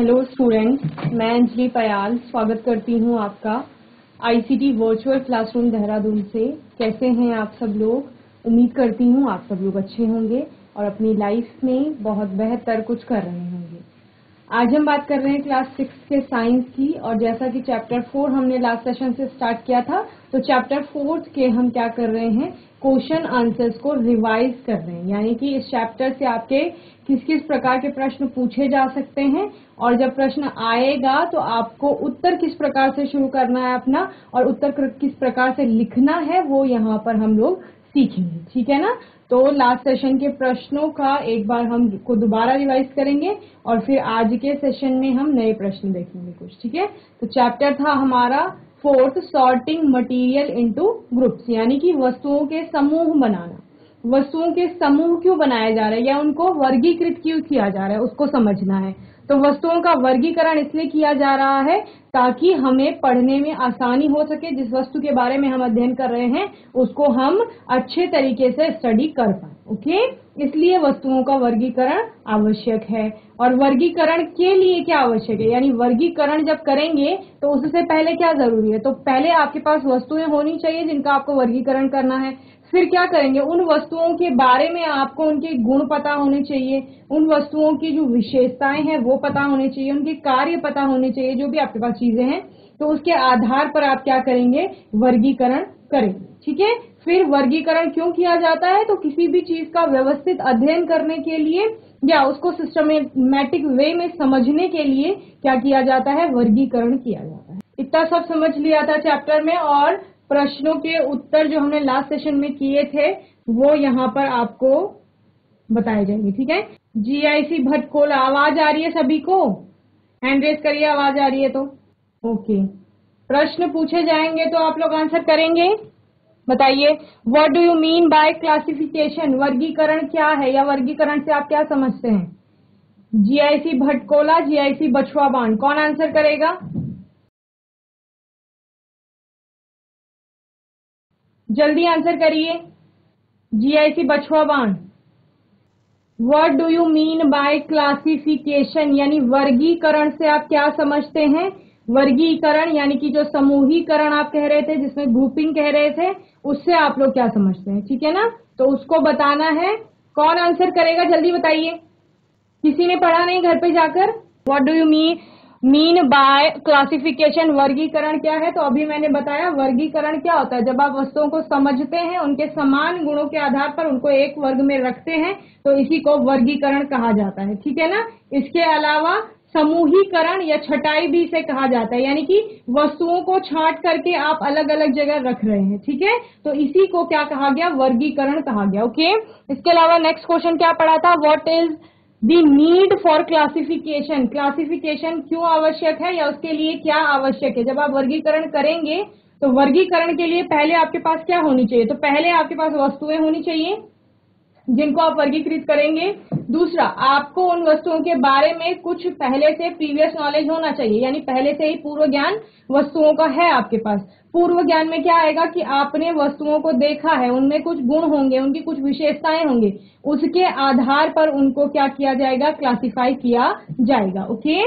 Hello students, मैं अंजलि पयाल स्वागत करती हूँ आपका आईसीटी वर्चुअल क्लासरूम देहरादून से। कैसे हैं आप सब लोग? उम्मीद करती हूँ आप सब लोग अच्छे होंगे और अपनी लाइफ में बहुत बेहतर कुछ कर रहे होंगे। आज हम बात कर रहे हैं क्लास 6 के साइंस की, और जैसा कि चैप्टर 4 हमने लास्ट सेशन से स्टार्ट किया था, तो चैप्टर 4 के हम क्या कर रहे हैं, क्वेश्चन आंसर्स को रिवाइज कर रहे हैं। यानी कि इस चैप्टर से आपके किस किस प्रकार के प्रश्न पूछे जा सकते हैं, और जब प्रश्न आएगा तो आपको उत्तर किस प्रकार से शुरू करना है अपना, और उत्तर किस प्रकार से लिखना है, वो यहाँ पर हम लोग सीखेंगे। ठीक है ना? तो लास्ट सेशन के प्रश्नों का एक बार हम को दोबारा रिवाइज करेंगे और फिर आज के सेशन में हम नए प्रश्न देखेंगे कुछ। ठीक है? तो चैप्टर था हमारा 4th, sorting material into groups, यानी कि वस्तुओं के समूह बनाना। वस्तुओं के समूह क्यों बनाया जा रहा है या उनको वर्गीकृत क्यों किया जा रहा है, उसको समझना है। तो वस्तुओं का वर्गीकरण इसलिए किया जा रहा है ताकि हमें पढ़ने में आसानी हो सके। जिस वस्तु के बारे में हम अध्ययन कर रहे हैं उसको हम अच्छे तरीके से स्टडी कर पाए। ओके, इसलिए वस्तुओं का वर्गीकरण आवश्यक है। और वर्गीकरण के लिए क्या आवश्यक है, यानी वर्गीकरण जब करेंगे तो उससे पहले क्या जरूरी है, तो पहले आपके पास वस्तुएं होनी चाहिए जिनका आपको वर्गीकरण करना है। फिर क्या करेंगे, उन वस्तुओं के बारे में आपको उनके गुण पता होने चाहिए, उन वस्तुओं की जो विशेषताएं हैं वो पता होने चाहिए, उनके कार्य पता होने चाहिए, जो भी आपके पास चीजें हैं। तो उसके आधार पर आप क्या करेंगे, वर्गीकरण करेंगे। ठीक है? फिर वर्गीकरण क्यों किया जाता है, तो किसी भी चीज का व्यवस्थित अध्ययन करने के लिए या उसको सिस्टमेटिक वे में समझने के लिए क्या किया जाता है, वर्गीकरण किया जाता है। इतना सब समझ लिया था चैप्टर में, और प्रश्नों के उत्तर जो हमने लास्ट सेशन में किए थे वो यहाँ पर आपको बताए जाएंगे। ठीक है? जीआईसी भटकोला, आवाज आ रही है सभी को? हैंड रेज करिए, आवाज आ रही है तो। ओके, प्रश्न पूछे जाएंगे तो आप लोग आंसर करेंगे। बताइए, what do you mean by classification? वर्गीकरण क्या है, या वर्गीकरण से आप क्या समझते हैं? जीआईसी भटकोला, जीआईसी बछुआ बाण, कौन आंसर करेगा? जल्दी आंसर करिए। जीआईसी बछुआ बाण, what do you mean by classification, यानी वर्गीकरण से आप क्या समझते हैं? वर्गीकरण यानी कि जो समूहीकरण आप कह रहे थे, जिसमें ग्रुपिंग कह रहे थे, उससे आप लोग क्या समझते हैं? ठीक है ना? तो उसको बताना है। कौन आंसर करेगा, जल्दी बताइए। किसी ने पढ़ा नहीं घर पे जाकर? What do you mean by classification, वर्गीकरण क्या है? तो अभी मैंने बताया वर्गीकरण क्या होता है। जब आप वस्तुओं को समझते हैं, उनके समान गुणों के आधार पर उनको एक वर्ग में रखते हैं, तो इसी को वर्गीकरण कहा जाता है। ठीक है ना? इसके अलावा समूहीकरण या छटाई भी इसे कहा जाता है, यानी कि वस्तुओं को छांट करके आप अलग अलग जगह रख रहे हैं। ठीक है? तो इसी को क्या कहा गया, वर्गीकरण कहा गया। ओके, इसके अलावा नेक्स्ट क्वेश्चन क्या पढ़ा था, what is the need for classification? Classification क्यों आवश्यक है या उसके लिए क्या आवश्यक है? जब आप वर्गीकरण करेंगे तो वर्गीकरण के लिए पहले आपके पास क्या होनी चाहिए, तो पहले आपके पास वस्तुएं होनी चाहिए जिनको आप वर्गीकृत करेंगे। दूसरा, आपको उन वस्तुओं के बारे में कुछ पहले से प्रीवियस नॉलेज होना चाहिए, यानी पहले से ही पूर्व ज्ञान वस्तुओं का है आपके पास। पूर्व ज्ञान में क्या आएगा कि आपने वस्तुओं को देखा है, उनमें कुछ गुण होंगे, उनकी कुछ विशेषताएं होंगी, उसके आधार पर उनको क्या किया जाएगा, क्लासिफाई किया जाएगा। ओके,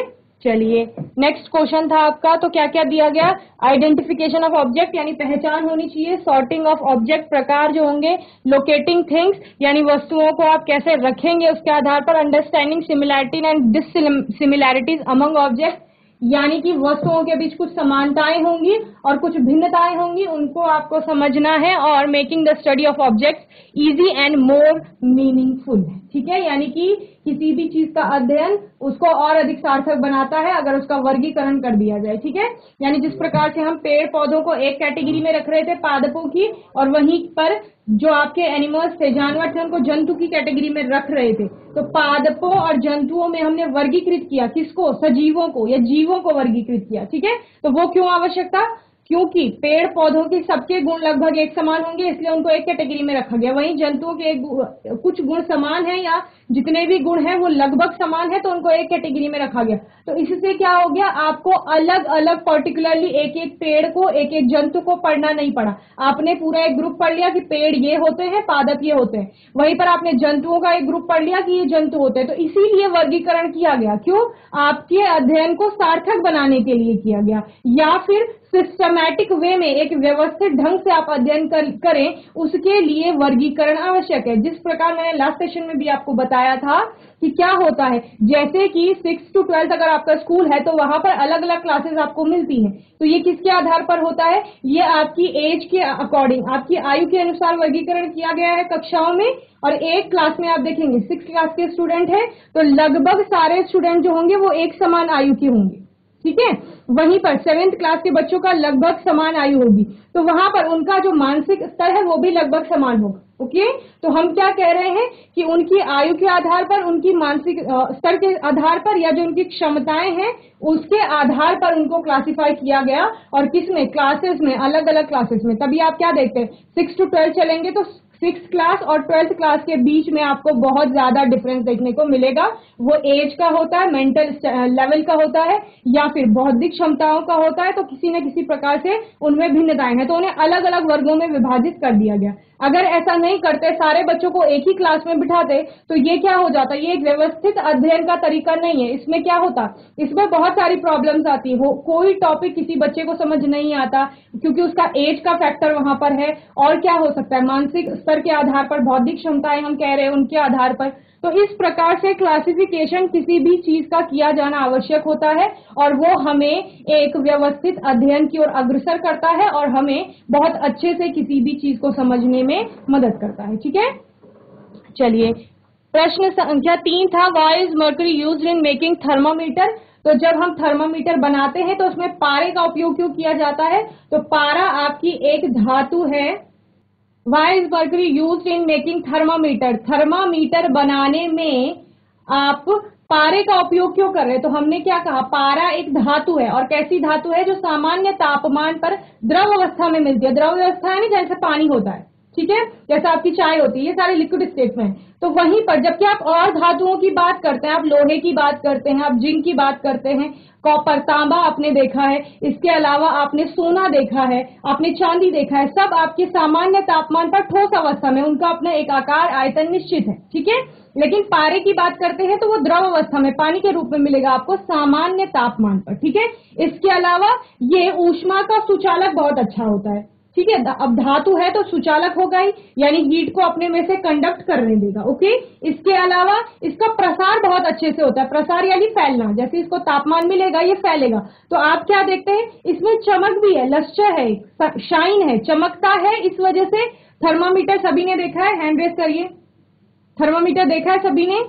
चलिए नेक्स्ट क्वेश्चन था आपका, तो क्या क्या दिया गया, आइडेंटिफिकेशन ऑफ ऑब्जेक्ट यानी पहचान होनी चाहिए, सॉर्टिंग ऑफ ऑब्जेक्ट प्रकार जो होंगे, लोकेटिंग थिंग्स यानी वस्तुओं को आप कैसे रखेंगे उसके आधार पर, understanding similarity and dissimilarities among object यानी कि वस्तुओं के बीच कुछ समानताएं होंगी और कुछ भिन्नताएं होंगी, उनको आपको समझना है, और making the study of object easy and more meaningful. ठीक है? यानी कि किसी भी चीज का अध्ययन उसको और अधिक सार्थक बनाता है अगर उसका वर्गीकरण कर दिया जाए। ठीक है? यानी जिस प्रकार से हम पेड़ पौधों को एक कैटेगरी में रख रहे थे पादपों की, और वहीं पर जो आपके एनिमल्स थे, जानवर थे, उनको जंतु की कैटेगरी में रख रहे थे, तो पादपों और जंतुओं में हमने वर्गीकृत किया किसको, सजीवों को या जीवों को वर्गीकृत किया। ठीक है? तो वो क्यों आवश्यक था, क्योंकि पेड़ पौधों के सबके गुण लगभग एक समान होंगे, इसलिए उनको एक कैटेगरी में रखा गया। वहीं जंतुओं के कुछ गुण समान हैं या जितने भी गुण हैं वो लगभग समान है, तो उनको एक कैटेगरी में रखा गया। तो इससे क्या हो गया, आपको अलग अलग पर्टिकुलरली एक एक पेड़ को, एक एक जंतु को पढ़ना नहीं पड़ा। आपने पूरा एक ग्रुप पढ़ लिया कि पेड़ ये होते हैं, पादप ये होते हैं। वहीं पर आपने जंतुओं का एक ग्रुप पढ़ लिया कि ये जंतु होते हैं। तो इसीलिए वर्गीकरण किया गया। क्यों? आपके अध्ययन को सार्थक बनाने के लिए किया गया, या फिर सिस्टमैटिक वे में एक व्यवस्थित ढंग से आप अध्ययन करें, उसके लिए वर्गीकरण आवश्यक है। जिस प्रकार मैंने लास्ट सेशन में भी आपको बताया था कि क्या होता है, जैसे कि 6 to 12 अगर आपका स्कूल है तो वहां पर अलग अलग क्लासेस आपको मिलती हैं। तो ये किसके आधार पर होता है? ये आपकी एज के अकॉर्डिंग, आपकी आयु के अनुसार वर्गीकरण किया गया है कक्षाओं में। और एक क्लास में आप देखेंगे 6 क्लास के स्टूडेंट है तो लगभग सारे स्टूडेंट जो होंगे वो एक समान आयु के होंगे, ठीक है। वहीं पर 7th क्लास के बच्चों का लगभग समान आयु होगी, तो वहां पर उनका जो मानसिक स्तर है वो भी लगभग समान होगा। ओके, तो हम क्या कह रहे हैं कि उनकी आयु के आधार पर, उनकी मानसिक स्तर के आधार पर, या जो उनकी क्षमताएं हैं उसके आधार पर उनको क्लासिफाई किया गया। और किसमें? क्लासेस में, अलग अलग क्लासेस में। तभी आप क्या देखते हैं, 6 to 12 चलेंगे तो 6th क्लास और 12th क्लास के बीच में आपको बहुत ज्यादा डिफरेंस देखने को मिलेगा। वो एज का होता है, मेंटल लेवल का होता है, या फिर बौद्धिक क्षमताओं का होता है। तो किसी न किसी प्रकार से उनमें भिन्नताएं हैं, तो उन्हें अलग अलग वर्गों में विभाजित कर दिया गया। अगर ऐसा नहीं करते, सारे बच्चों को एक ही क्लास में बिठाते, तो ये क्या हो जाता? ये एक व्यवस्थित अध्ययन का तरीका नहीं है। इसमें क्या होता? इसमें बहुत सारी प्रॉब्लम्स आती हो। कोई टॉपिक किसी बच्चे को समझ नहीं आता क्योंकि उसका एज का फैक्टर वहां पर है। और क्या हो सकता है? मानसिक स्तर के आधार पर, बौद्धिक क्षमताएं हम कह रहे हैं उनके आधार पर। तो इस प्रकार से क्लासिफिकेशन किसी भी चीज का किया जाना आवश्यक होता है, और वो हमें एक व्यवस्थित अध्ययन की ओर अग्रसर करता है और हमें बहुत अच्छे से किसी भी चीज को समझने में मदद करता है। ठीक है, चलिए प्रश्न संख्या 3 था, why is mercury used in making thermometer. तो जब हम थर्मामीटर बनाते हैं तो उसमें पारे का उपयोग क्यों किया जाता है? तो पारा आपकी एक धातु है। Why is mercury used in making thermometer? Thermometer बनाने में आप पारे का उपयोग क्यों कर रहे हैं? तो हमने क्या कहा, पारा एक धातु है, और कैसी धातु है? जो सामान्य तापमान पर द्रव अवस्था में मिलती है। द्रव अवस्था है नहीं, जैसे पानी होता है, ठीक है, जैसा आपकी चाय होती है, ये सारे लिक्विड स्टेट में है। तो वहीं पर जबकि आप और धातुओं की बात करते हैं, आप लोहे की बात करते हैं, आप जिंक की बात करते हैं, कॉपर, तांबा आपने देखा है, इसके अलावा आपने सोना देखा है, आपने चांदी देखा है, सब आपके सामान्य तापमान पर ठोस अवस्था में, उनका अपना एक आकार, आयतन निश्चित है, ठीक है। लेकिन पारे की बात करते हैं तो वो द्रव अवस्था में पानी के रूप में मिलेगा आपको सामान्य तापमान पर, ठीक है। इसके अलावा ये ऊष्मा का सुचालक बहुत अच्छा होता है, ठीक है। अब धातु है तो सुचालक होगा ही, यानी हीट को अपने में से कंडक्ट करने देगा, ओके। इसके अलावा इसका प्रसार बहुत अच्छे से होता है, प्रसार यानी फैलना, जैसे इसको तापमान मिलेगा ये फैलेगा। तो आप क्या देखते हैं, इसमें चमक भी है, लस्टर है, शाइन है, चमकता है। इस वजह से थर्मामीटर सभी ने देखा है, हैंड रेस करिए, थर्मामीटर देखा है सभी ने?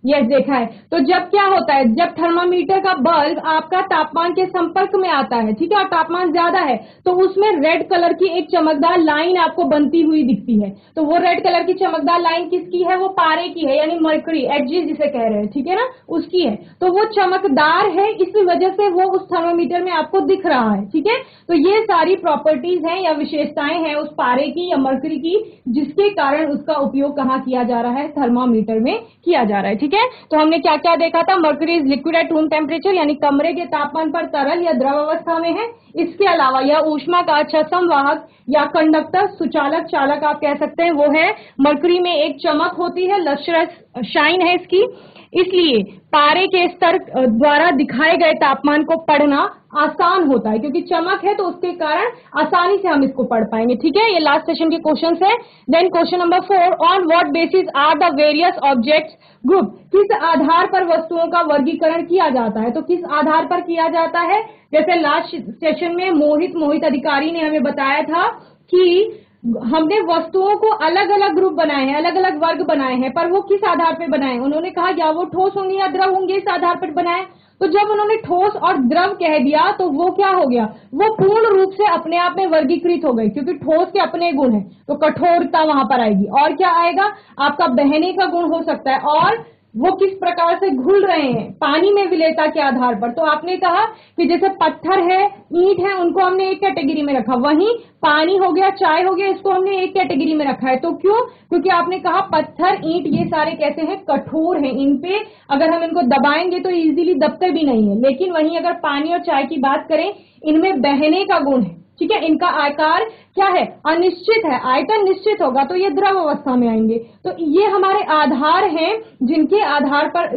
यस, देखा है। तो जब क्या होता है, जब थर्मामीटर का बल्ब आपका तापमान के संपर्क में आता है, ठीक है, और तापमान ज्यादा है, तो उसमें रेड कलर की एक चमकदार लाइन आपको बनती हुई दिखती है। तो वो रेड कलर की चमकदार लाइन किसकी है? वो पारे की है, यानी मर्करी, एचजी जिसे कह रहे हैं, ठीक है ना, उसकी है। तो वो चमकदार है, इस वजह से वो उस थर्मामीटर में आपको दिख रहा है, ठीक है। तो ये सारी प्रॉपर्टीज हैं या विशेषताएं हैं उस पारे की या मर्करी की, जिसके कारण उसका उपयोग कहाँ किया जा रहा है? थर्मामीटर में किया जा रहा है, ठीक है। तो हमने क्या क्या देखा था? Mercury is liquid at room temperature, यानी कमरे के तापमान पर तरल या द्रव अवस्था में है। इसके अलावा यह ऊष्मा का अच्छा संवाहक या कंडक्टर, सुचालक, चालक आप कह सकते हैं, वो है। मर्करी में एक चमक होती है, लस्ट्रस शाइन है इसकी, इसलिए पारे के स्तर द्वारा दिखाए गए तापमान को पढ़ना आसान होता है, क्योंकि चमक है तो उसके कारण आसानी से हम इसको पढ़ पाएंगे, ठीक है। ये लास्ट सेशन के क्वेश्चंस है। Then question number 4, on what basis are the various objects group? किस आधार पर वस्तुओं का वर्गीकरण किया जाता है? तो किस आधार पर किया जाता है? जैसे लास्ट सेशन में मोहित अधिकारी ने हमें बताया था कि हमने वस्तुओं को अलग अलग ग्रुप बनाए हैं, अलग अलग वर्ग बनाए हैं, पर वो किस आधार पर बनाए? उन्होंने कहा या वो ठोस होंगे या द्रव होंगे, इस आधार पर बनाए। तो जब उन्होंने ठोस और द्रव कह दिया तो वो क्या हो गया? वो पूर्ण रूप से अपने आप में वर्गीकृत हो गई, क्योंकि ठोस के अपने गुण हैं, तो कठोरता वहां पर आएगी। और क्या आएगा? आपका बहने का गुण हो सकता है, और वो किस प्रकार से घुल रहे हैं पानी में विलेयता के आधार पर। तो आपने कहा कि जैसे पत्थर है, ईंट है, उनको हमने एक कैटेगरी में रखा, वहीं पानी हो गया, चाय हो गया, इसको हमने एक कैटेगरी में रखा है। तो क्यों? क्योंकि आपने कहा पत्थर, ईंट ये सारे कैसे हैं, कठोर हैं, इन पे अगर हम इनको दबाएंगे तो इजीली दबते भी नहीं है। लेकिन वहीं अगर पानी और चाय की बात करें, इनमें बहने का गुण है, ठीक है, इनका आकार क्या है, अनिश्चित है, आयतन निश्चित होगा, तो ये द्रव अवस्था में आएंगे। तो ये हमारे आधार हैं जिनके आधार पर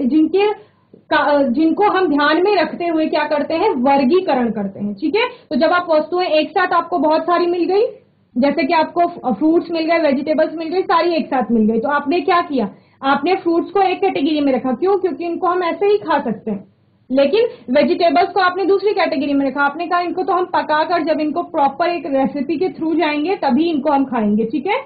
जिनको हम ध्यान में रखते हुए क्या करते हैं, वर्गीकरण करते हैं। ठीक है, तो जब आप वस्तुएं एक साथ आपको बहुत सारी मिल गई, जैसे कि आपको फ्रूट्स मिल गए, वेजिटेबल्स मिल गई, सारी एक साथ मिल गई, तो आपने क्या किया, आपने फ्रूट्स को एक कैटेगरी में रखा। क्यों? क्योंकि इनको हम ऐसे ही खा सकते हैं। लेकिन वेजिटेबल्स को आपने दूसरी कैटेगरी में रखा, आपने कहा इनको तो हम पकाकर जब इनको प्रॉपर एक रेसिपी के थ्रू जाएंगे तभी इनको हम खाएंगे। ठीक है,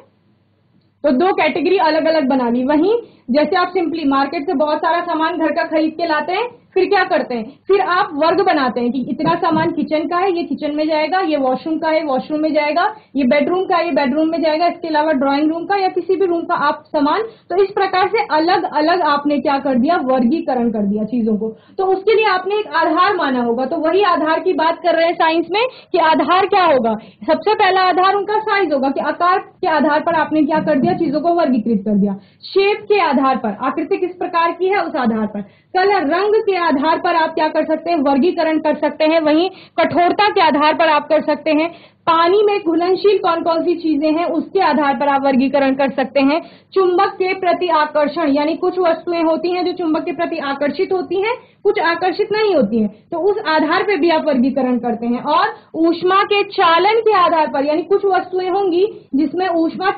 तो दो कैटेगरी अलग अलग बना ली। वहीं जैसे आप सिंपली मार्केट से बहुत सारा सामान घर का खरीद के लाते हैं, फिर क्या करते हैं, फिर आप वर्ग बनाते हैं कि इतना सामान किचन का है, ये किचन में जाएगा, ये वॉशरूम का है, वॉशरूम में जाएगा, ये बेडरूम का है, ये बेडरूम में जाएगा, इसके अलावा ड्राइंग रूम का या किसी भी रूम का आप सामान। तो इस प्रकार से अलग अलग आपने क्या कर दिया, वर्गीकरण कर दिया चीजों को। तो उसके लिए आपने एक आधार माना होगा। तो वही आधार की बात कर रहे हैं साइंस में कि आधार क्या होगा, सबसे पहला आधार उनका साइज होगा कि आकार के आधार पर आपने क्या कर दिया, चीजों को वर्गीकृत कर दिया। शेप के आधार पर, आकृति किस प्रकार की है उस आधार पर। कलर, रंग के आधार पर आप क्या कर सकते हैं, वर्गीकरण कर सकते हैं। वहीं कठोरता के आधार पर आप कर सकते हैं। पानी में घुलनशील कौन कौन सी चीजें हैं उसके आधार पर आप वर्गीकरण कर सकते हैं। चुंबक के प्रति आकर्षण, यानी कुछ वस्तुएं होती हैं जो चुंबक के प्रति आकर्षित होती हैं, कुछ आकर्षित नहीं होती हैं, तो उस आधार पर भी आप वर्गीकरण करते हैं। और ऊष्मा के चालन के आधार पर, यानी कुछ वस्तुएं होंगी जिसमें ऊष्मा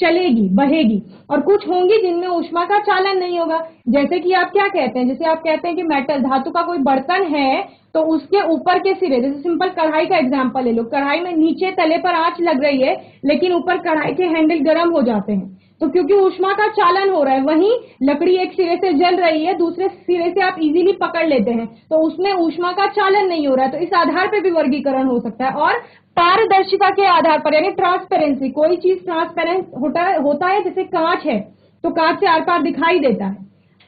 चलेगी, बहेगी, और कुछ होंगी जिनमें ऊष्मा का चालन नहीं होगा। जैसे कि आप क्या कहते हैं, जैसे आप कहते हैं कि मेटल, धातु का कोई बर्तन है, तो उसके ऊपर के सिरे, जैसे सिंपल कढ़ाई का एग्जांपल ले लो, कढ़ाई में नीचे तले पर आंच लग रही है लेकिन ऊपर कढ़ाई के हैंडल गर्म हो जाते हैं, तो क्योंकि ऊष्मा का चालन हो रहा है। वहीं लकड़ी एक सिरे से जल रही है, दूसरे सिरे से आप इजीली पकड़ लेते हैं, तो उसमें ऊष्मा का चालन नहीं हो रहा है। तो इस आधार पर भी वर्गीकरण हो सकता है। और पारदर्शिता के आधार पर, यानी ट्रांसपेरेंसी, कोई चीज ट्रांसपेरेंट होता है, जैसे कांच है तो कांच से आर पार दिखाई देता है,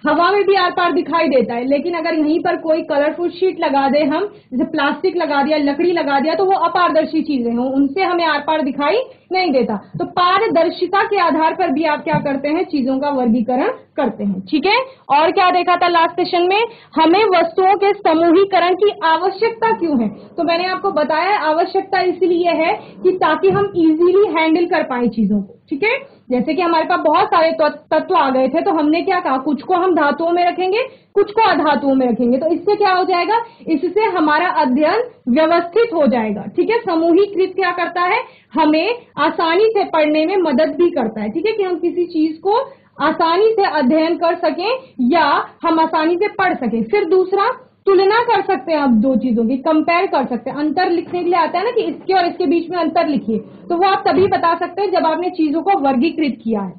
हवा में भी आर पार दिखाई देता है। लेकिन अगर यहीं पर कोई कलरफुल शीट लगा दे हम, जैसे प्लास्टिक लगा दिया, लकड़ी लगा दिया, तो वो अपारदर्शी चीजें हों, उनसे हमें आर पार दिखाई नहीं देता। तो पारदर्शिता के आधार पर भी आप क्या करते हैं, चीजों का वर्गीकरण करते हैं। ठीक है, और क्या देखा था लास्ट सेशन में, हमें वस्तुओं के समूहीकरण की आवश्यकता क्यों है। तो मैंने आपको बताया आवश्यकता इसलिए है कि ताकि हम इजीली हैंडल कर पाए चीजों को। ठीक है, जैसे कि हमारे पास बहुत सारे तत्व आ गए थे, तो हमने क्या कहा, कुछ को हम धातुओं में रखेंगे, कुछ को अधातुओं में रखेंगे। तो इससे क्या हो जाएगा, इससे हमारा अध्ययन व्यवस्थित हो जाएगा। ठीक है, समूहीकृत क्या करता है, हमें आसानी से पढ़ने में मदद भी करता है। ठीक है, कि हम किसी चीज को आसानी से अध्ययन कर सकें या हम आसानी से पढ़ सकें। फिर दूसरा, तुलना कर सकते हैं, आप दो चीजों की कंपेयर कर सकते हैं। अंतर लिखने के लिए आता है ना कि इसके और इसके बीच में अंतर लिखिए, तो वो आप तभी बता सकते हैं जब आपने चीजों को वर्गीकृत किया है।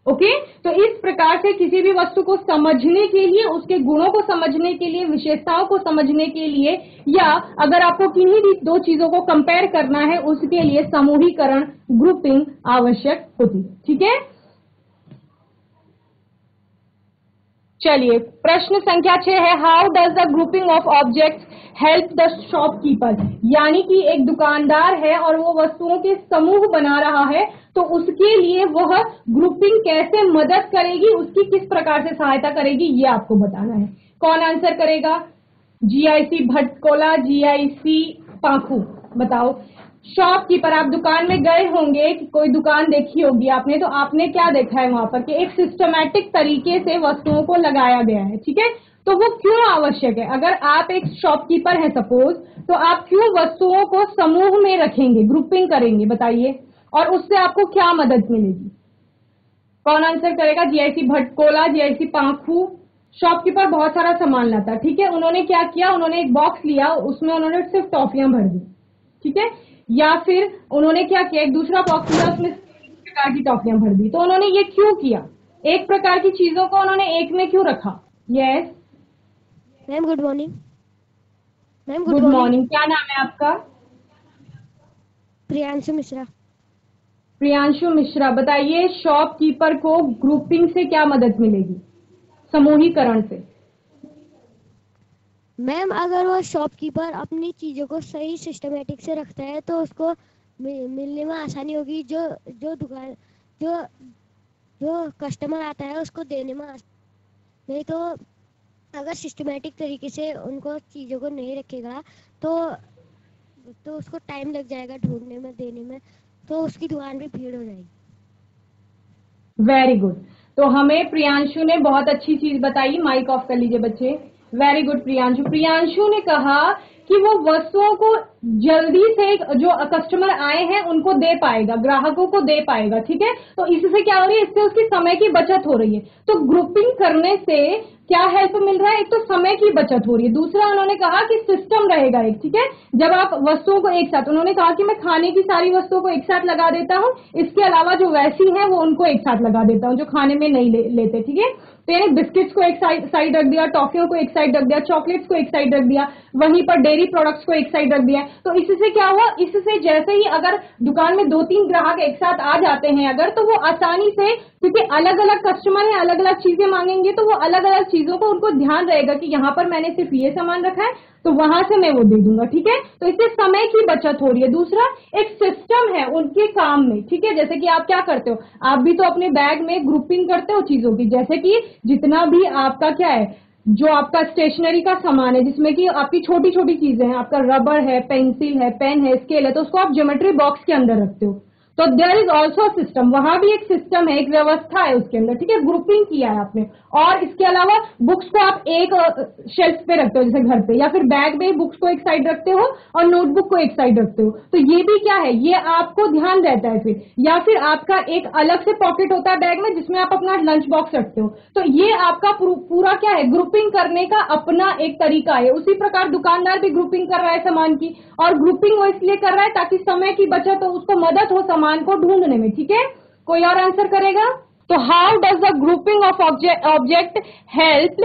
ओके, तो इस प्रकार से किसी भी वस्तु को समझने के लिए, उसके गुणों को समझने के लिए, विशेषताओं को समझने के लिए, या अगर आपको किन्हीं भी दो चीजों को कंपेयर करना है, उसके लिए समूहीकरण, ग्रुपिंग आवश्यक होती है। ठीक है, चलिए प्रश्न संख्या 6 है, how does the grouping of objects help the shopkeeper. यानी कि एक दुकानदार है और वो वस्तुओं के समूह बना रहा है, तो उसके लिए वह ग्रुपिंग कैसे मदद करेगी, उसकी किस प्रकार से सहायता करेगी, ये आपको बताना है। कौन आंसर करेगा, जीआईसी भटकोला, जीआईसी पाखू, बताओ। शॉपकीपर, आप दुकान में गए होंगे, कोई दुकान देखी होगी आपने, तो आपने क्या देखा है वहां पर कि एक सिस्टमैटिक तरीके से वस्तुओं को लगाया गया है। ठीक है, तो वो क्यों आवश्यक है। अगर आप एक शॉपकीपर हैं सपोज, तो आप क्यों वस्तुओं को समूह में रखेंगे, ग्रुपिंग करेंगे, बताइए, और उससे आपको क्या मदद मिलेगी। कौन आंसर करेगा, जीआईसी भटकोला, जीआईसी पाखू। शॉपकीपर बहुत सारा सामान लाता, ठीक है, उन्होंने क्या किया, उन्होंने एक बॉक्स लिया, उसमें उन्होंने सिर्फ टॉफियां भर दी। ठीक है, या फिर उन्होंने क्या किया, एक दूसरा बॉक्स लिया, उसमें प्रकार की टॉफियां भर दी। तो उन्होंने ये क्यों किया, एक प्रकार की चीजों को उन्होंने एक में क्यों रखा। Yes ma'am, good morning. Ma'am, good morning, क्या नाम है आपका। प्रियांशु मिश्रा। प्रियांशु मिश्रा, बताइए शॉपकीपर को ग्रुपिंग से क्या मदद मिलेगी। समूहीकरण से? मैम अगर वो शॉपकीपर अपनी चीज़ों को सही सिस्टमेटिक से रखता है तो उसको मिलने में आसानी होगी। जो जो दुकान जो जो कस्टमर आता है उसको देने में नहीं तो अगर सिस्टमेटिक तरीके से उनको चीज़ों को नहीं रखेगा तो उसको टाइम लग जाएगा ढूंढने में, देने में, तो उसकी दुकान पे भीड़ हो जाएगी। Very good. तो हमें प्रियांशु ने बहुत अच्छी चीज बताई। माइक ऑफ कर लीजिए बच्चे। Very good Priyanshu. प्रियांशु ने कहा कि वो वस्तुओं को जल्दी से जो कस्टमर आए हैं उनको दे पाएगा, ग्राहकों को दे पाएगा। ठीक है, तो इससे क्या हो रही है, इससे उसकी समय की बचत हो रही है। तो ग्रुपिंग करने से क्या हेल्प मिल रहा है? एक तो समय की बचत हो रही है, दूसरा उन्होंने कहा कि सिस्टम रहेगा एक। ठीक है, जब आप वस्तुओं को एक साथ, उन्होंने कहा कि मैं खाने की सारी वस्तुओं को एक साथ लगा देता हूं, इसके अलावा जो वैसी हैं वो उनको एक साथ लगा देता हूं जो खाने में नहीं लेते। ठीक है, तो यानी बिस्किट्स को एक साइड रख दिया, टॉफियों को एक साइड रख दिया, चॉकलेट्स को एक साइड रख दिया, वहीं पर डेयरी प्रोडक्ट्स को एक साइड रख दिया। तो इससे क्या हुआ, इससे जैसे ही अगर दुकान में 2-3 ग्राहक एक साथ आ जाते हैं अगर, तो वो आसानी से, क्योंकि अलग अलग कस्टमर है, अलग अलग चीजें मांगेंगे, तो वो अलग अलग चीजों को उनको ध्यान रहेगा कि यहाँ पर मैंने सिर्फ ये सामान रखा है तो वहां से मैं वो दे दूंगा। ठीक है, तो इससे समय की बचत हो रही है। दूसरा, एक सिस्टम है उनके काम में। ठीक है, जैसे कि आप क्या करते हो, आप भी तो अपने बैग में ग्रुपिंग करते हो चीजों की, जैसे कि जितना भी आपका क्या है, जो आपका स्टेशनरी का सामान है, जिसमें कि आपकी छोटी छोटी चीजें हैं, आपका रबर है, पेंसिल है, पेन है, स्केल है, तो उसको आप ज्योमेट्री बॉक्स के अंदर रखते हो। तो देयर इज ऑल्सो सिस्टम, वहां भी एक सिस्टम है, एक व्यवस्था है उसके अंदर। ठीक है, ग्रुपिंग किया है आपने। और इसके अलावा बुक्स को आप एक शेल्फ पे रखते हो जैसे घर पे, या फिर बैग में बुक्स को एक साइड रखते हो और नोटबुक को एक साइड रखते हो। तो ये भी क्या है, ये आपको ध्यान रहता है फिर। या फिर आपका एक अलग से पॉकेट होता है बैग में जिसमें आप अपना लंच बॉक्स रखते हो। तो ये आपका पूरा क्या है, ग्रुपिंग करने का अपना एक तरीका है। उसी प्रकार दुकानदार भी ग्रुपिंग कर रहा है सामान की, और ग्रुपिंग वो इसलिए कर रहा है ताकि समय की बचत हो, उसको मदद हो सामान को ढूंढने में। ठीक है, कोई और आंसर करेगा? तो how does the grouping of object help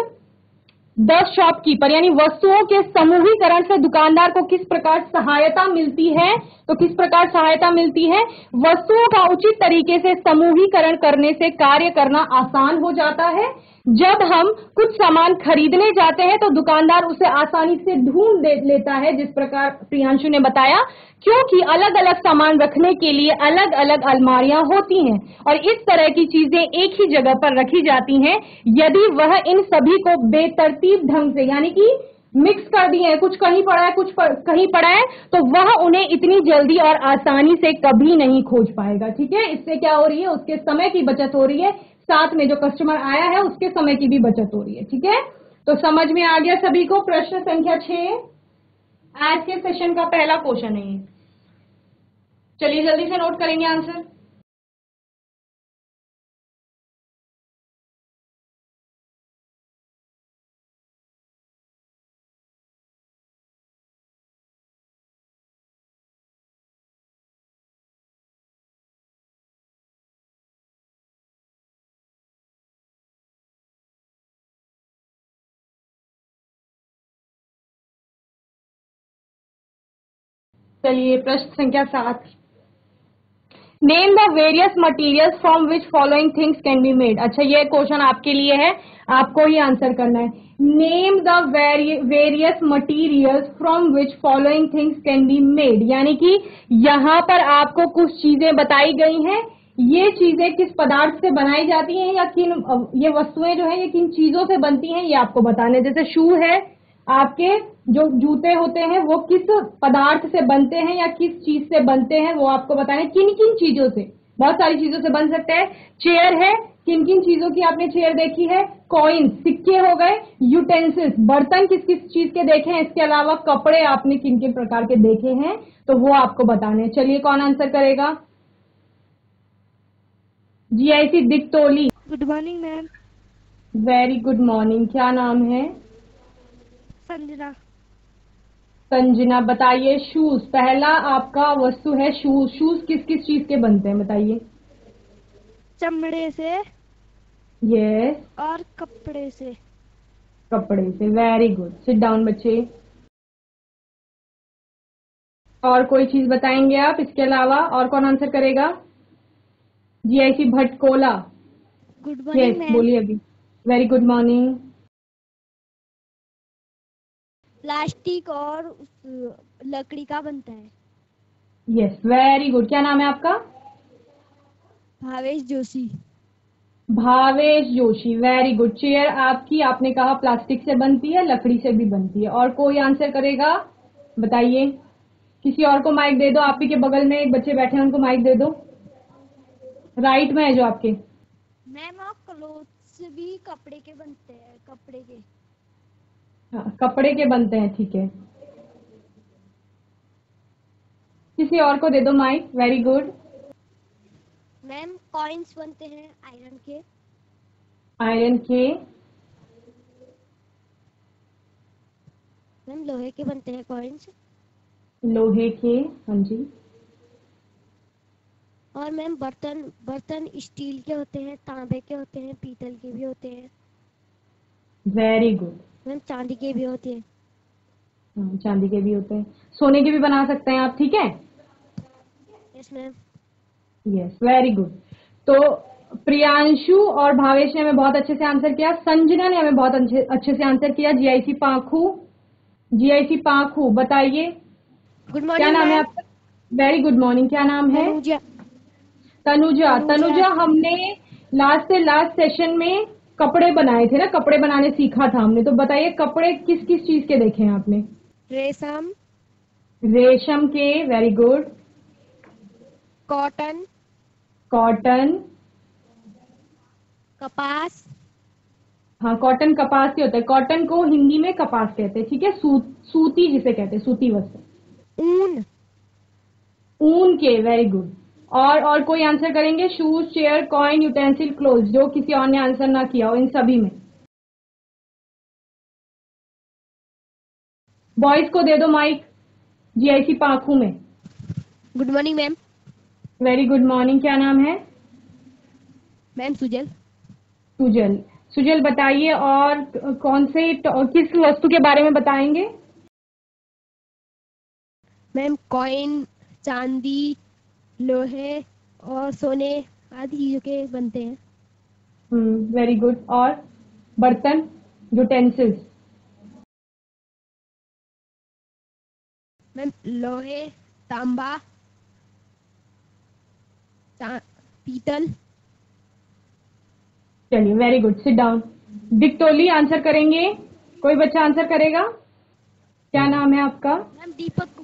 the shopkeeper, यानी वस्तुओं के समूहीकरण से दुकानदार को किस प्रकार सहायता मिलती है? तो किस प्रकार सहायता मिलती है? वस्तुओं का उचित तरीके से समूहीकरण करने से कार्य करना आसान हो जाता है। जब हम कुछ सामान खरीदने जाते हैं तो दुकानदार उसे आसानी से ढूंढ लेता है, जिस प्रकार प्रियांशु ने बताया, क्योंकि अलग अलग सामान रखने के लिए अलग अलग अलमारियां होती हैं और इस तरह की चीजें एक ही जगह पर रखी जाती हैं। यदि वह इन सभी को बेतरतीब ढंग से, यानी कि मिक्स कर दिए हैं, कुछ कहीं पड़ा है कुछ कहीं पड़ा है, तो वह उन्हें इतनी जल्दी और आसानी से कभी नहीं खोज पाएगा। ठीक है, इससे क्या हो रही है, उसके समय की बचत हो रही है, साथ में जो कस्टमर आया है उसके समय की भी बचत हो रही है। ठीक है, तो समझ में आ गया सभी को? प्रश्न संख्या 6 आज के सेशन का पहला क्वेश्चन है ये। चलिए जल्दी से नोट करेंगे आंसर। चलिए प्रश्न संख्या 7, name the various materials from which following things can be made. अच्छा, ये क्वेश्चन आपके लिए है, आपको ही आंसर करना है। Name the various materials from which following things can be made, यानी कि यहां पर आपको कुछ चीजें बताई गई हैं, ये चीजें किस पदार्थ से बनाई जाती हैं, या किन, ये वस्तुएं जो है ये किन चीजों से बनती हैं, ये आपको बताने। जैसे शू है, आपके जो जूते होते हैं वो किस पदार्थ से बनते हैं या किस चीज से बनते हैं, वो आपको बताना है। किन किन चीजों से, बहुत सारी चीजों से बन सकते हैं। चेयर है, किन किन चीजों की आपने चेयर देखी है? कॉइन, सिक्के हो गए। यूटेंसिल्स, बर्तन किस किस चीज के देखे हैं। इसके अलावा कपड़े आपने किन किन प्रकार के देखे हैं, तो वो आपको बताने हैं। चलिए कौन आंसर करेगा? GIC Diktoli. Good morning ma'am. Very good morning. क्या नाम है? संजना। संजना, बताइए। शूज, पहला आपका वस्तु है शूज। शूज किस किस चीज के बनते हैं बताइए? चमड़े से यस, और कपड़े से। कपड़े से। वेरी गुड, सिट डाउन बच्चे। और कोई चीज बताएंगे आप इसके अलावा? और कौन आंसर करेगा? GIC Bhatkola. Good yes, morning ma'am. बोलिए अभी। Very good morning. प्लास्टिक और लकड़ी का बनता है। Yes, very good. क्या नाम है आपका? Bhavesh Joshi. Bhavesh Joshi, very good. Chair आपकी, आपने कहा प्लास्टिक से बनती है, लकड़ी से भी बनती है। और कोई आंसर करेगा? बताइए। किसी और को माइक दे दो, आप ही के बगल में एक बच्चे बैठे हैं, उनको माइक दे दो। राइट में है जो आपके। मैम और क्लोथ्स भी कपड़े के बनते हैं, कपड़े के। हाँ, कपड़े के बनते हैं, ठीक है। किसी और को दे दो mic. Very good. Ma'am coins बनते हैं आयरन के। आयरन के। मैम लोहे के बनते हैं कॉइन्स। लोहे के। हाँ जी। और मैम बर्तन बर्तन स्टील के होते हैं, तांबे के होते हैं, पीतल के भी होते हैं। Very good. मैम चांदी के भी होते हैं। हाँ, चांदी के भी होते हैं, सोने के भी बना सकते हैं आप, ठीक है। Yes ma'am. Yes, very good. तो प्रियांशु और भावेश ने हमें बहुत अच्छे से आंसर किया, संजना ने हमें बहुत अच्छे से आंसर किया। जीआईसी पाखू, जीआईसी पाखू, बताइए गुड क्या मॉर्निंग नाम है मैम। आपका? Very good morning. क्या नाम है? तनुजा। तनुजा। तनुजा। तनुजा, हमने लास्ट से लास्ट सेशन में कपड़े बनाए थे ना, कपड़े बनाने सीखा था हमने, तो बताइए कपड़े किस किस चीज के देखे हैं आपने? रेशम। रेशम के, वेरी गुड। कॉटन। कॉटन। कपास। हाँ, कॉटन कपास से होता है, कॉटन को हिंदी में कपास कहते हैं, ठीक है। सूती जिसे कहते हैं, सूती वस्त्र। ऊन। ऊन के, वेरी गुड। और कोई आंसर करेंगे? Shoes, chair, coin, utensil, cloth, जो किसी और ने आंसर ना किया हो इन सभी में। बॉयज को दे दो माइक, जीआईसी पाखू में। Good morning ma'am. Very good morning. क्या नाम है? मैम सुजल। सुजल। सुजल, बताइए और कौन से किस वस्तु के बारे में बताएंगे? मैम कॉइन, चांदी, लोहे और सोने आदि चीजों के बनते हैं। Very good. और बर्तन, यूटेंसिल्स। मैम लोहे, तांबा, पीतल। चलिए, very good, sit down. Diktoli answer करेंगे? कोई बच्चा आंसर करेगा? क्या नाम है आपका? मैम दीपक।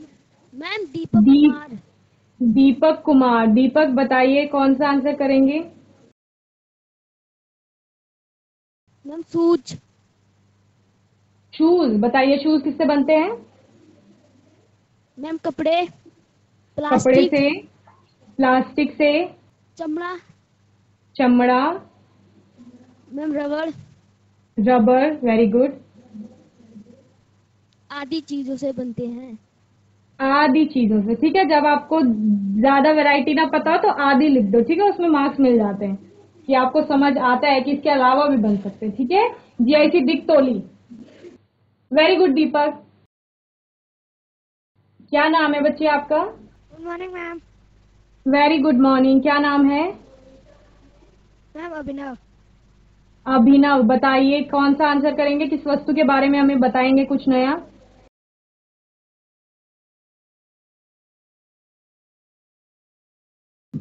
मैम दीपक दीप कुमार। दीपक कुमार। दीपक, बताइए कौन सा आंसर करेंगे? Ma'am shoes. शूज, बताइए शूज किससे बनते हैं? मैम कपड़े, कपड़े प्लास्टिक, से, प्लास्टिक से, चमड़ा। चमड़ा, मैम रबड़ रबर, वेरी गुड। आदि चीजों से बनते हैं। आदि चीजों से, ठीक है। जब आपको ज्यादा वैरायटी ना पता हो तो आदि लिख दो, ठीक है, उसमें मार्क्स मिल जाते हैं कि आपको समझ आता है कि इसके अलावा भी बन सकते हैं, ठीक है। जीआईसी डिक्टोली। वेरी गुड दीपक। क्या नाम है बच्चे आपका? Good morning ma'am. Very good morning. क्या नाम है? मैम अभिनव। अभिनव, बताइए कौन सा आंसर करेंगे, किस वस्तु के बारे में हमें बताएंगे कुछ नया?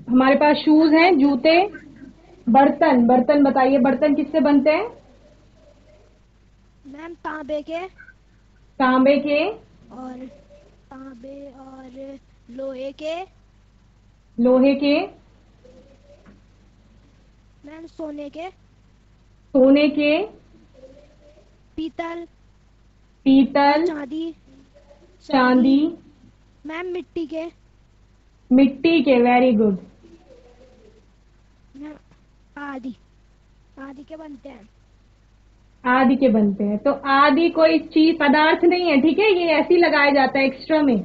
हमारे पास शूज हैं, मैम जूते, बर्तन। बर्तन। बर्तन, बताइए बर्तन किससे बनते हैं? मैम तांबे के तांबे के, और तांबे और लोहे के। लोहे के, मैम सोने के, सोने के, पीतल और पीतल, चांदी। चांदी। चांदी, मैम मिट्टी के। मिट्टी के, वेरी गुड। मैम आदि आदि के बनते हैं। आदि के बनते हैं, तो आदि कोई चीज पदार्थ नहीं है, ठीक है, ये ऐसे ही लगाया जाता है एक्स्ट्रा में।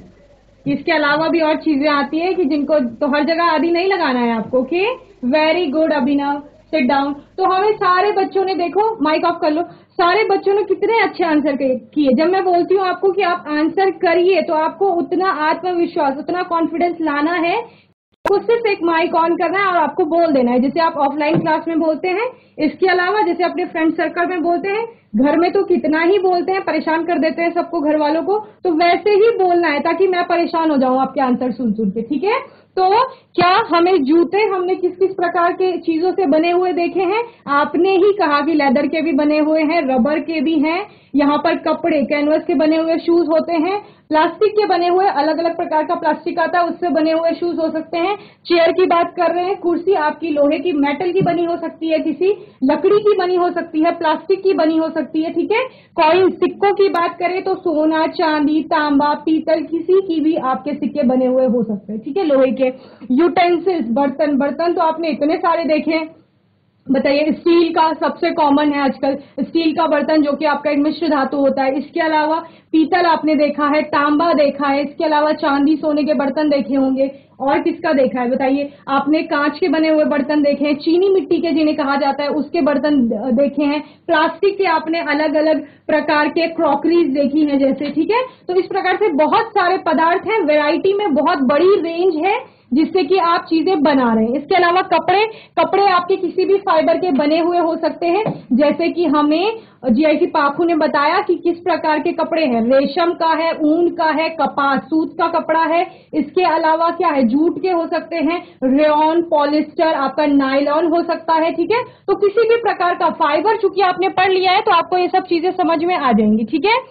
इसके अलावा भी और चीजें आती है कि जिनको, तो हर जगह आदि नहीं लगाना है आपको, ओके। वेरी गुड अभिनव, सिट डाउन। तो हमें सारे बच्चों ने, देखो माइक ऑफ कर लो, सारे बच्चों ने कितने अच्छे आंसर किए। जब मैं बोलती हूँ आपको कि आप आंसर करिए तो आपको उतना आत्मविश्वास, उतना कॉन्फिडेंस लाना है आपको सिर्फ एक माइक ऑन करना है और आपको बोल देना है, जैसे आप ऑफलाइन क्लास में बोलते हैं। इसके अलावा जैसे अपने फ्रेंड सर्कल में बोलते हैं, घर में तो कितना ही बोलते हैं, परेशान कर देते हैं सबको, घर वालों को, तो वैसे ही बोलना है ताकि मैं परेशान हो जाऊं आपके आंसर सुन सुन के, ठीक है। तो क्या हमें जूते हमने किस किस प्रकार के चीजों से बने हुए देखे हैं? आपने ही कहा कि लेदर के भी बने हुए हैं, रबर के भी हैं, यहाँ पर कपड़े कैनवस के बने हुए शूज होते हैं, प्लास्टिक के बने हुए अलग अलग प्रकार का प्लास्टिक आता है उससे बने हुए शूज हो सकते हैं। चेयर की बात कर रहे हैं, कुर्सी आपकी लोहे की मेटल की बनी हो सकती है, किसी लकड़ी की बनी हो सकती है, प्लास्टिक की बनी हो सकती है, ठीक है। कॉइन सिक्कों की बात करें तो सोना, चांदी, तांबा, पीतल, किसी की भी आपके सिक्के बने हुए हो सकते हैं, ठीक है, लोहे के। यूटेंसिल्स, बर्तन, बर्तन तो आपने इतने सारे देखे हैं। बताइए, स्टील का सबसे कॉमन है आजकल, स्टील का बर्तन जो कि आपका एक मिश्र धातु होता है। इसके अलावा पीतल आपने देखा है, तांबा देखा है, इसके अलावा चांदी सोने के बर्तन देखे होंगे। और किसका देखा है बताइए? आपने कांच के बने हुए बर्तन देखे हैं, चीनी मिट्टी के जिन्हें कहा जाता है उसके बर्तन देखे हैं, प्लास्टिक के आपने अलग अलग प्रकार के क्रॉकरीज देखी हैं जैसे, ठीक है। तो इस प्रकार से बहुत सारे पदार्थ हैं, वैरायटी में बहुत बड़ी रेंज है जिससे कि आप चीजें बना रहे हैं। इसके अलावा कपड़े, कपड़े आपके किसी भी फाइबर के बने हुए हो सकते हैं, जैसे कि हमें जीआईसी पाखू ने बताया कि किस प्रकार के कपड़े हैं, रेशम का है, ऊन का है, कपास सूत का कपड़ा है। इसके अलावा क्या है, जूट के हो सकते हैं, रेयॉन, पॉलिस्टर, आपका नायलॉन हो सकता है, ठीक है। तो किसी भी प्रकार का फाइबर चूंकि आपने पढ़ लिया है तो आपको ये सब चीजें समझ में आ जाएंगी, ठीक है।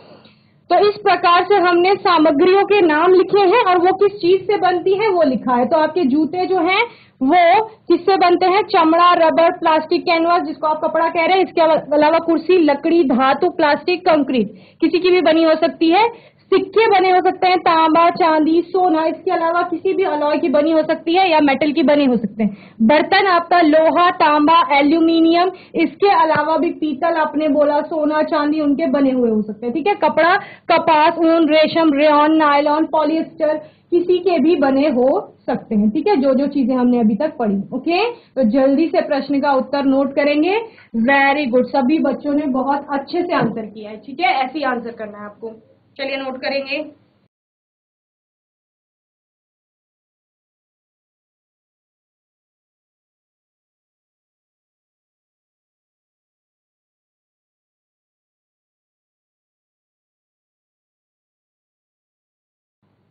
तो इस प्रकार से हमने सामग्रियों के नाम लिखे हैं और वो किस चीज से बनती है वो लिखा है। तो आपके जूते जो हैं वो किससे बनते हैं? चमड़ा, रबर, प्लास्टिक, कैनवास जिसको आप कपड़ा कह रहे हैं। इसके अलावा कुर्सी लकड़ी, धातु, प्लास्टिक, कंक्रीट किसी की भी बनी हो सकती है। सिक्के बने हो सकते हैं, तांबा, चांदी, सोना। इसके अलावा किसी भी अलॉय की बनी हो सकती है या मेटल की बने हो सकते हैं। बर्तन आपका लोहा, तांबा, एल्यूमिनियम, इसके अलावा भी पीतल आपने बोला, सोना, चांदी उनके बने हुए हो सकते हैं, ठीक है। कपड़ा कपास, ऊन, रेशम, रेयॉन, नायलॉन, पॉलिएस्टर किसी के भी बने हो सकते हैं, ठीक है। जो जो चीजें हमने अभी तक पढ़ी, ओके। तो जल्दी से प्रश्न का उत्तर नोट करेंगे। वेरी गुड, सभी बच्चों ने बहुत अच्छे से आंसर किया है, ठीक है। ऐसे ही आंसर करना है आपको। चलिए नोट करेंगे।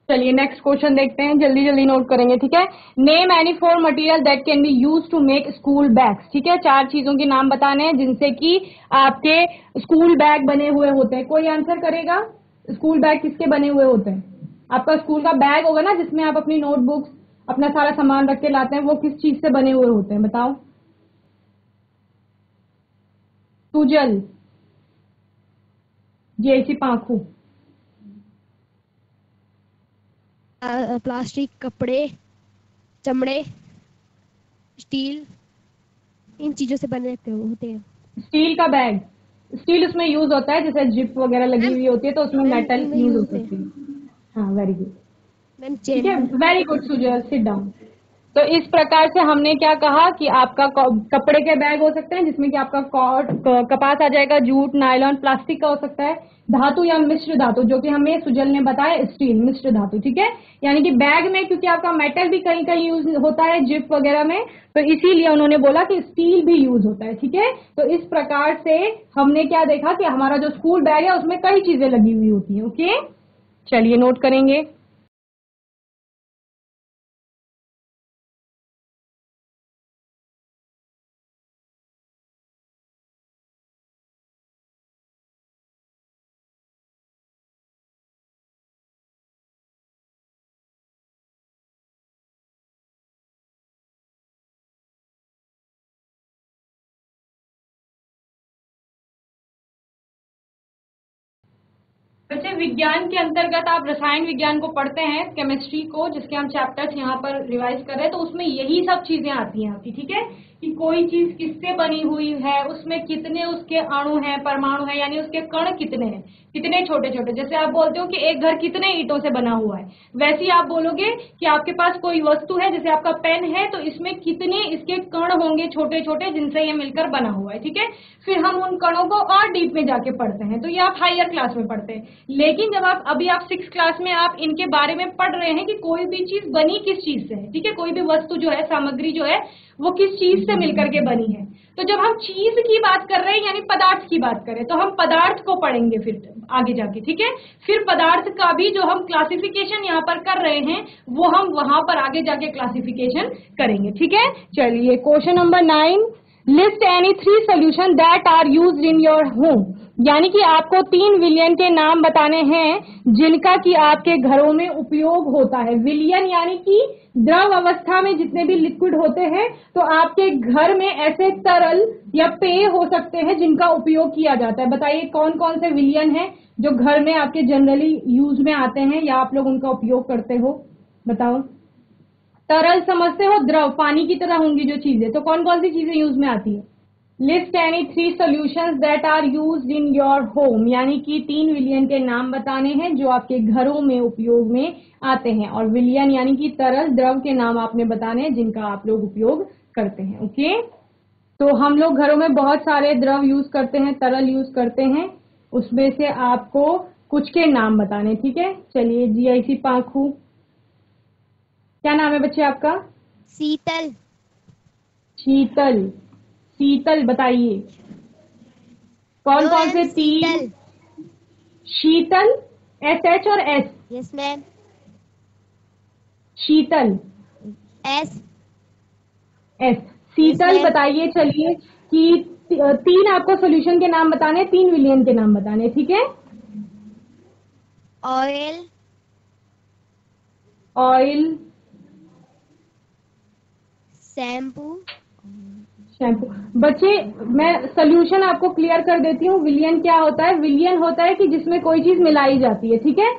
चलिए नेक्स्ट क्वेश्चन देखते हैं, जल्दी जल्दी नोट करेंगे, ठीक है। Name any four material that can be use to make school bags, ठीक है। 4 चीजों के नाम बताने हैं जिनसे कि आपके स्कूल बैग बने हुए होते हैं। कोई आंसर करेगा? स्कूल बैग किसके बने हुए होते हैं? आपका स्कूल का बैग होगा ना जिसमें आप अपनी नोटबुक्स अपना सारा सामान रख के लाते हैं, वो किस चीज से बने हुए होते हैं बताओ? सुजल, जेसी पाखू। प्लास्टिक, कपड़े, चमड़े, स्टील, इन चीजों से बने होते हैं। स्टील का बैग, स्टील उसमें यूज होता है, जैसे जिप वगैरह लगी हुई होती है तो उसमें मेटल यूज हो सकती है। हाँ वेरी गुड, मैम ठीक है, chain. Very good Sujal, sit down. तो इस प्रकार से हमने क्या कहा कि आपका कपड़े के बैग हो सकते हैं जिसमें कि आपका कपास आ जाएगा, जूट, नायलॉन, प्लास्टिक का हो सकता है, धातु या मिश्र धातु जो कि हमें सुजल ने बताया स्टील, मिश्र धातु, ठीक है। यानी कि बैग में क्योंकि आपका मेटल भी कहीं कहीं यूज होता है जिप वगैरह में, तो इसीलिए उन्होंने बोला कि स्टील भी यूज होता है, ठीक है। तो इस प्रकार से हमने क्या देखा कि हमारा जो स्कूल बैग है उसमें कई चीजें लगी हुई होती है, ओके। चलिए नोट करेंगे। बच्चे विज्ञान के अंतर्गत आप रसायन विज्ञान को पढ़ते हैं, केमिस्ट्री को, जिसके हम चैप्टर्स यहाँ पर रिवाइज कर रहे हैं, तो उसमें यही सब चीजें आती हैं आपकी, ठीक है। कि कोई चीज किससे बनी हुई है, उसमें कितने उसके अणु हैं, परमाणु हैं, यानी उसके कण कितने हैं, कितने छोटे छोटे। जैसे आप बोलते हो कि एक घर कितने ईंटों से बना हुआ है, वैसे ही आप बोलोगे कि आपके पास कोई वस्तु है, जैसे आपका पेन है, तो इसमें कितने इसके कण होंगे छोटे छोटे जिनसे ये मिलकर बना हुआ है, ठीक है। फिर हम उन कणों को और डीप में जाके पढ़ते हैं, तो ये आप हायर क्लास में पढ़ते हैं। लेकिन जब आप अभी आप 6th क्लास में आप इनके बारे में पढ़ रहे हैं कि कोई भी चीज बनी किस चीज से है, ठीक है, कोई भी वस्तु जो है, सामग्री जो है, वो किस चीज से मिलकर के बनी है। तो जब हम चीज की बात कर रहे हैं यानी पदार्थ की बात करें, तो हम पदार्थ को पढ़ेंगे फिर आगे जाके, ठीक है। फिर पदार्थ का भी जो हम क्लासिफिकेशन यहाँ पर कर रहे हैं वो हम वहां पर आगे जाके क्लासिफिकेशन करेंगे, ठीक है। चलिए question number 9, list any 3 solution that are used in your home, यानी कि आपको 3 विलयन के नाम बताने हैं जिनका कि आपके घरों में उपयोग होता है। विलयन यानी कि द्रव अवस्था में जितने भी लिक्विड होते हैं, तो आपके घर में ऐसे तरल या पेय हो सकते हैं जिनका उपयोग किया जाता है। बताइए कौन कौन से विलयन हैं जो घर में आपके जनरली यूज में आते हैं या आप लोग उनका उपयोग करते हो, बताओ। तरल समझते हो, द्रव पानी की तरह होंगी जो चीजें, तो कौन कौन सी चीजें यूज में आती है। List any 3 solutions that are used in your home, यानी कि 3 विलयन के नाम बताने हैं जो आपके घरों में उपयोग में आते हैं। और विलयन यानी कि तरल द्रव के नाम आपने बताने हैं जिनका आप लोग उपयोग करते हैं। ओके, तो हम लोग घरों में बहुत सारे द्रव यूज करते हैं, तरल यूज करते हैं, उसमें से आपको कुछ के नाम बताने, ठीक है। चलिए जीआईसी पाखू, क्या नाम है बच्चे आपका। शीतल। शीतल, शीतल बताइए कौन कौन से 3। शीतल, SH और S। Yes ma'am. Sheetal, S। Sheetal Yes, बताइए। चलिए कि 3 आपको सोल्यूशन के नाम बताने, 3 विलयन के नाम बताने, ठीक है। ऑयल। Oil, shampoo. शैम्पू। बच्चे मैं सोल्यूशन आपको क्लियर कर देती हूँ। विलयन क्या होता है, विलयन होता है कि जिसमें कोई चीज मिलाई जाती है, ठीक है।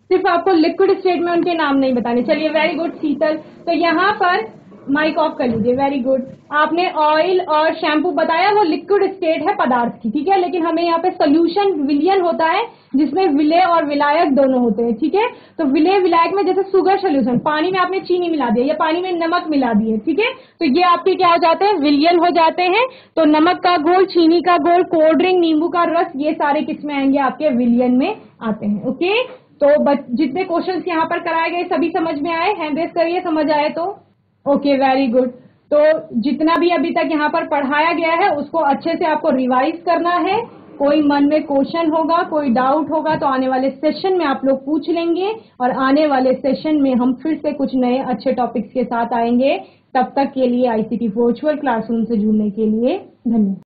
सिर्फ आपको लिक्विड स्टेट में उनके नाम नहीं बताने। चलिए वेरी गुड शीतल, तो यहाँ पर माइक ऑफ कर लीजिए। वेरी गुड, आपने ऑयल और शैम्पू बताया, वो लिक्विड स्टेट है पदार्थ की, ठीक है। लेकिन हमें यहाँ पे सोल्यूशन विलयन होता है जिसमें विलेय और विलायक दोनों होते हैं, ठीक है। तो विलेय विलायक में जैसे शुगर सोल्यूशन, पानी में आपने चीनी मिला दिया या पानी में नमक मिला दिए, ठीक है, तो ये आपके क्या हो जाते हैं, विलयन हो जाते हैं। तो नमक का घोल, चीनी का घोल, कोल्ड ड्रिंक, नींबू का रस, ये सारे किसमें आएंगे, आपके विलयन में आते हैं। ओके, तो जितने क्वेश्चंस यहाँ पर कराए गए सभी समझ में आए, हैंड रेज करिए समझ आए तो। ओके वेरी गुड, तो जितना भी अभी तक यहाँ पर पढ़ाया गया है उसको अच्छे से आपको रिवाइज करना है। कोई मन में क्वेश्चन होगा, कोई डाउट होगा तो आने वाले सेशन में आप लोग पूछ लेंगे, और आने वाले सेशन में हम फिर से कुछ नए अच्छे टॉपिक्स के साथ आएंगे। तब तक के लिए ICT वर्चुअल क्लासरूम से जुड़ने के लिए धन्यवाद।